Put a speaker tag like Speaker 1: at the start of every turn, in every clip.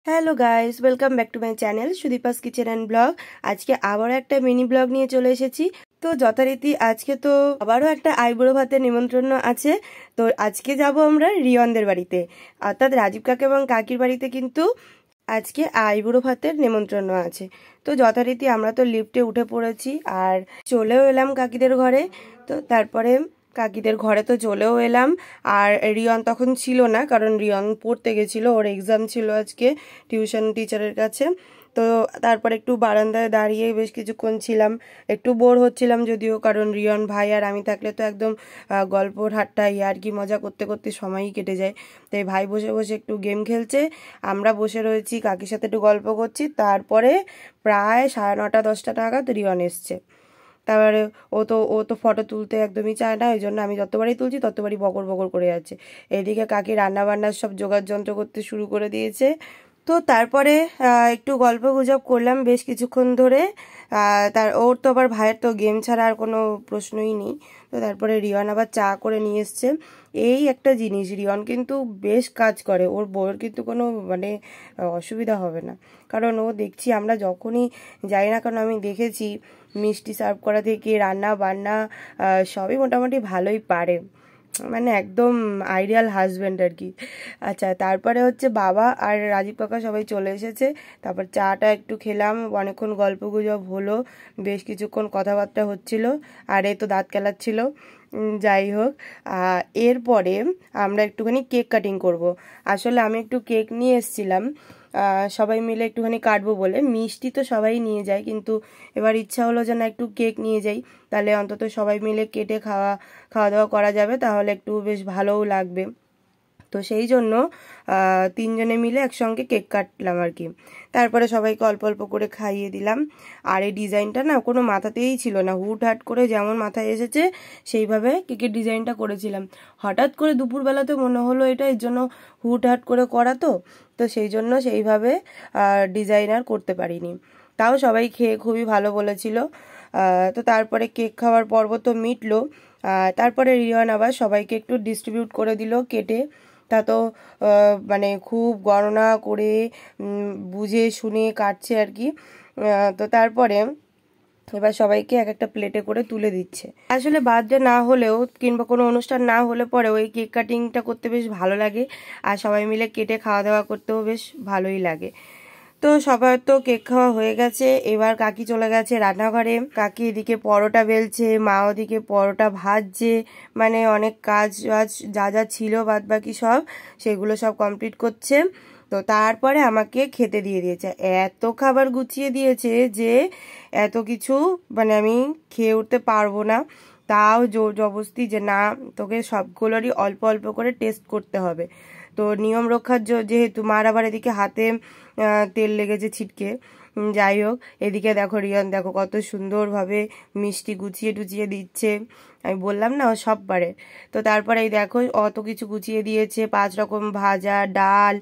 Speaker 1: Hello guys, welcome back to my channel Sudipa's kitchen and blog. আজকে আবারও একটা mini blog নিয়ে চলে এসেছি। তো যথারীতি আজকে তো আবারও একটা আইবুড়ো ভাতের নিমন্ত্রণ আছে। তো আজকে যাব আমরা রিয়নদের বাড়িতে, অর্থাৎ রাজীব কাকা এবং কাকির বাড়িতে কিন্তু আজকে আইবুড়ো ভাতের নিমন্ত্রণ আছে। তো যথারীতি আমরা তো লিফটে উঠে পড়েছি আর চলেও এলাম কাকিদের ঘরে। তো তারপরে কাকিদের ঘরে তো চলেও এলাম। আর রিয়ন তখন ছিল না, কারণ রিয়ন পড়তে গেছিলো, ওর এক্সাম ছিল আজকে টিউশন টিচারের কাছে। তো তারপর একটু বারান্দায় দাঁড়িয়ে বেশ কিছুক্ষণ ছিলাম, একটু বোর হচ্ছিলাম যদিও, কারণ রিয়ন ভাই আর আমি থাকলে তো একদম গল্প ঠাট্টা আর কি মজা করতে করতে সময়ই কেটে যায়। তাই ভাই বসে বসে একটু গেম খেলছে, আমরা বসে রয়েছি কাকির সাথে একটু গল্প করছি। তারপরে প্রায় 9:30-10টা নাগাদ রিয়ন এসছে। তারপরে ও তো ফটো তুলতে একদমই চায় না, ওই জন্য আমি যতবারই তুলছি ততবারই বকর বকর করে যাচ্ছে। এদিকে কাকি রান্না বান্নার সব জোগাড় যন্ত্র করতে শুরু করে দিয়েছে। তো তারপরে একটু গল্প গুজব করলাম বেশ কিছুক্ষণ ধরে। ওর তো আবার ভাইয়ের তো গেম ছাড়া আর কোনো প্রশ্নই নেই। তো তারপরে রিয়ন আবার চা করে নিয়ে এসছে। এই একটা জিনিস, রিয়ন কিন্তু বেশ কাজ করে, ওর বউয়ের কিন্তু কোনো মানে অসুবিধা হবে না। কারণ ও দেখছি আমরা যখনই যাই না, কারণ আমি দেখেছি মিষ্টি সার্ভ করা থেকে রান্না বান্না সবই মোটামুটি ভালোই পারে, মানে একদম আইডিয়াল হাজব্যান্ড আর কি। আচ্ছা, তারপরে হচ্ছে বাবা আর রাজীব কাকা সবাই চলে এসেছে। তারপর চাটা একটু খেলাম, অনেকক্ষণ গল্প গুজব হলো, বেশ কিছুক্ষণ কথাবার্তা হচ্ছিল, আর এই তো দাঁত কেলাচ্ছিল। যাই হোক, এরপরে আমরা একটুখানি কেক কাটিং করব। আসলে আমি একটু কেক নিয়ে এসেছিলাম, সবাই মিলে একটুখানি কাটবো বলে। মিষ্টি তো সবাই নিয়ে যায়, কিন্তু এবার ইচ্ছা হলো যে না, একটু কেক নিয়ে যাই, তাহলে অন্তত সবাই মিলে কেটে খাওয়া দাওয়া করা যাবে, তাহলে একটু বেশ ভালোও লাগবে। তো সেই জন্য তিনজনে মিলে একসঙ্গে কেক কাটলাম আর কি। তারপরে সবাইকে অল্প অল্প করে খাইয়ে দিলাম। আর এই ডিজাইনটা না কোনো মাথাতেই ছিল না, হুটহাট করে যেমন মাথায় এসেছে সেইভাবে কেকের ডিজাইনটা করেছিলাম। হঠাৎ করে দুপুরবেলাতে মনে হলো এটা, এর জন্য হুটহাট করে করা, তো সেই জন্য সেইভাবে ডিজাইন আর করতে পারিনি। তাও সবাই খেয়ে খুবই ভালো বলেছিল। তো তারপরে কেক খাওয়ার পর্ব তো মিটলো। তারপরে রিয়ন আবার সবাইকে একটু ডিস্ট্রিবিউট করে দিল কেটে। তা তো মানে খুব গণনা করে বুঝে শুনে কাটছে আর কি। তো তারপরে এবার সবাইকে এক একটা প্লেটে করে তুলে দিচ্ছে। আসলে বার্থডে না হলেও কিংবা কোনো অনুষ্ঠান না হলে পরে ওই কেক কাটিংটা করতে বেশ ভালো লাগে, আর সবাই মিলে কেটে খাওয়া দাওয়া করতেও বেশ ভালোই লাগে। তো সবার তো কেক খাওয়া হয়ে গেছে, এবার কাকি চলে গেছে রান্নাঘরে। কাকি এদিকে পরোটা বেলছে, মা ওদিকে পরোটা ভাজছে, মানে অনেক কাজ বাজ যা যা ছিল বাদ বাকি সব, সেগুলো সব কমপ্লিট করছে। তো তারপরে আমাকে খেতে দিয়ে দিয়েছে, এত খাবার গুছিয়ে দিয়েছে যে এত কিছু মানে আমি খেয়ে উঠতে পারবো না। তাও জোর জবরদস্তি যে না, তোকে সবগুলোরই অল্প অল্প করে টেস্ট করতে হবে। তো নিয়ম রক্ষার যেহেতু, মার আবার এদিকে হাতে তেল লেগেছে ছিটকে। যাই হোক, এদিকে দেখো রিয়ন দেখো কত সুন্দরভাবে মিষ্টি গুছিয়ে টুচিয়ে দিচ্ছে। আমি বললাম না, ও সব পারে। তো তারপরে এই দেখো অত কিছু গুছিয়ে দিয়েছে, 5 রকম ভাজা, ডাল,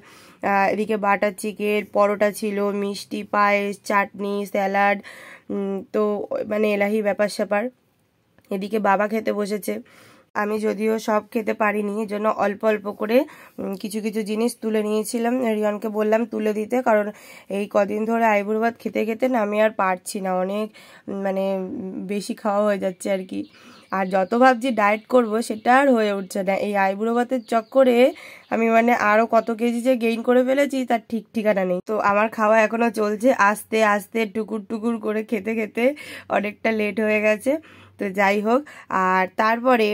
Speaker 1: এদিকে বাটার চিকেন, পরোটা ছিল, মিষ্টি, পায়েস, চাটনি, স্যালাড, তো মানে এলাহি ব্যাপার স্যাপার। এদিকে বাবা খেতে বসেছে। আমি যদিও সব খেতে পারিনি, এই জন্য অল্প অল্প করে কিছু কিছু জিনিস তুলে নিয়েছিলাম, রিয়নকে বললাম তুলে দিতে, কারণ এই কদিন ধরে আইবুড়ো ভাত খেতে খেতে না আমি আর পারছি না, অনেক মানে বেশি খাওয়া হয়ে যাচ্ছে আর কি। আর যত ভাবছি ডায়েট করব, সেটা আর হয়ে উঠছে না। এই আইবুড়ো ভাতের চক্করে আমি মানে আরো কত কেজি যে গেইন করে ফেলেছি তার ঠিক ঠিকানা নেই। তো আমার খাওয়া এখনো চলছে, আস্তে আস্তে টুকুর টুকুর করে খেতে খেতে অনেকটা লেট হয়ে গেছে। তো যাই হোক, আর তারপরে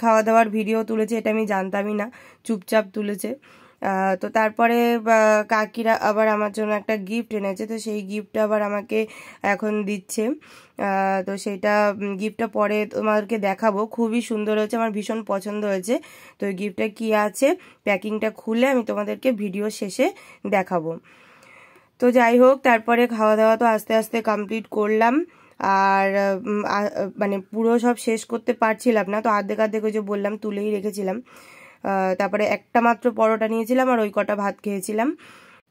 Speaker 1: খাওয়া দাওয়ার ভিডিও তুলেছে, এটা আমি জানতামই না, চুপচাপ তুলেছে। তো তারপরে কাকিরা আবার আমার জন্য একটা গিফট এনেছে, তো সেই গিফটটা আবার আমাকে এখন দিচ্ছে। তো সেইটা গিফটটা পরে তোমাদেরকে দেখাবো, খুবই সুন্দর হয়েছে, আমার ভীষণ পছন্দ হয়েছে। তো এই গিফটটা কি আছে, প্যাকিংটা খুলে আমি তোমাদেরকে ভিডিও শেষে দেখাবো। তো যাই হোক, তারপরে খাওয়া দাওয়া তো আস্তে আস্তে কমপ্লিট করলাম, আর মানে পুরো সব শেষ করতে পারছিলাম না, তো অর্ধেক অর্ধেক ওই যে বললাম তুলেই রেখেছিলাম। তারপরে একটা মাত্র পরোটা নিয়েছিলাম আর ওই কটা ভাত খেয়েছিলাম।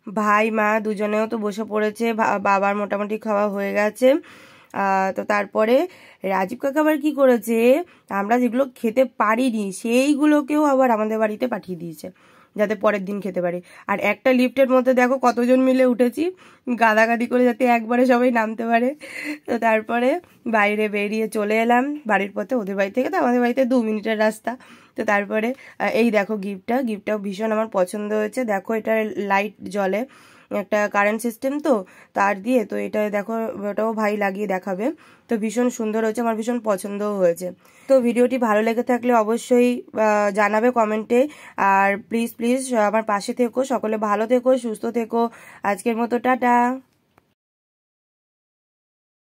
Speaker 1: ভাই মা দুজনেও তো বসে পড়েছে, বাবার মোটামুটি খাওয়া হয়ে গেছে। তো তারপরে রাজীব কাকা আবার কি করেছে, আমরা যেগুলো খেতে পারিনি সেইগুলোকেও আবার আমাদের বাড়িতে পাঠিয়ে দিয়েছে। যাতে পরের দিন খেতে পারি। আর একটা লিফটের মধ্যে দেখো কতজন মিলে উঠেছি, গাদাগাদি করে যাতে একবারে সবাই নামতে পারে। তো তারপরে বাইরে বেরিয়ে চলে এলাম বাড়ির পথে। ওদের বাড়ি থেকে তো আমাদের বাড়িতে 2 মিনিটের রাস্তা। তো তারপরে এই দেখো গিফটটাও ভীষণ আমার পছন্দ হয়েছে। দেখো এটা লাইট জ্বলে, একটা কারেন্ট সিস্টেম তো তার দিয়ে, তো এটা দেখো ওটাও ভাই লাগিয়ে দেখাবে। তো ভীষণ সুন্দর হয়েছে, আমার ভীষণ পছন্দও হয়েছে। তো ভিডিওটি ভালো লেগে থাকলে অবশ্যই জানাবে কমেন্টে। আর প্লিজ প্লিজ আমার পাশে থেকো, সকলে ভালো থেকো, সুস্থ থেকো। আজকের মতো টাটা।